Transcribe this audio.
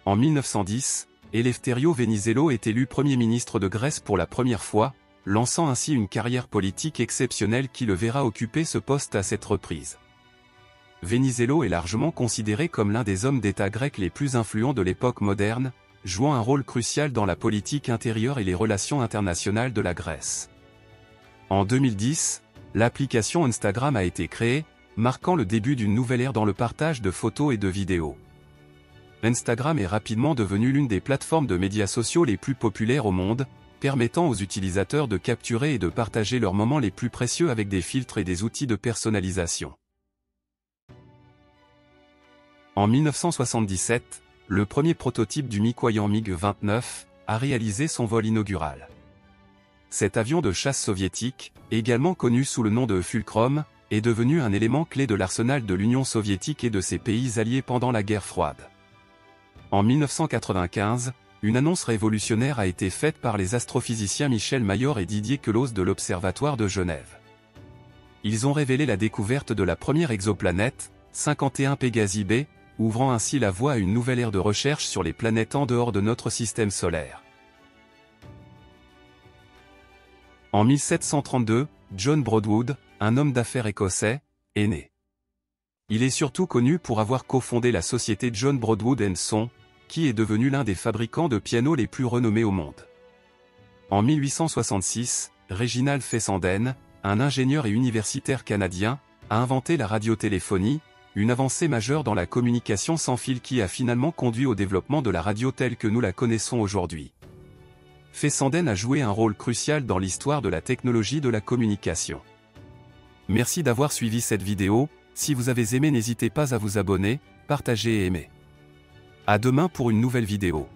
En 1910, Eleftherio Venizelos est élu Premier ministre de Grèce pour la première fois, lançant ainsi une carrière politique exceptionnelle qui le verra occuper ce poste à cette reprise. Venizelos est largement considéré comme l'un des hommes d'État grecs les plus influents de l'époque moderne, jouant un rôle crucial dans la politique intérieure et les relations internationales de la Grèce. En 2010, l'application Instagram a été créée, marquant le début d'une nouvelle ère dans le partage de photos et de vidéos. Instagram est rapidement devenu l'une des plateformes de médias sociaux les plus populaires au monde, permettant aux utilisateurs de capturer et de partager leurs moments les plus précieux avec des filtres et des outils de personnalisation. En 1977, le premier prototype du Mikoyan MiG-29 a réalisé son vol inaugural. Cet avion de chasse soviétique, également connu sous le nom de Fulcrum, est devenu un élément clé de l'arsenal de l'Union soviétique et de ses pays alliés pendant la guerre froide. En 1995, une annonce révolutionnaire a été faite par les astrophysiciens Michel Mayor et Didier Queloz de l'Observatoire de Genève. Ils ont révélé la découverte de la première exoplanète, 51 Pégasi b, ouvrant ainsi la voie à une nouvelle ère de recherche sur les planètes en dehors de notre système solaire. En 1732, John Broadwood, un homme d'affaires écossais, est né. Il est surtout connu pour avoir cofondé la société John Broadwood & Son, qui est devenue l'un des fabricants de pianos les plus renommés au monde. En 1866, Reginald Fessenden, un ingénieur et universitaire canadien, a inventé la radiotéléphonie, une avancée majeure dans la communication sans fil qui a finalement conduit au développement de la radio telle que nous la connaissons aujourd'hui. Fessenden a joué un rôle crucial dans l'histoire de la technologie de la communication. Merci d'avoir suivi cette vidéo, si vous avez aimé n'hésitez pas à vous abonner, partager et aimer. À demain pour une nouvelle vidéo.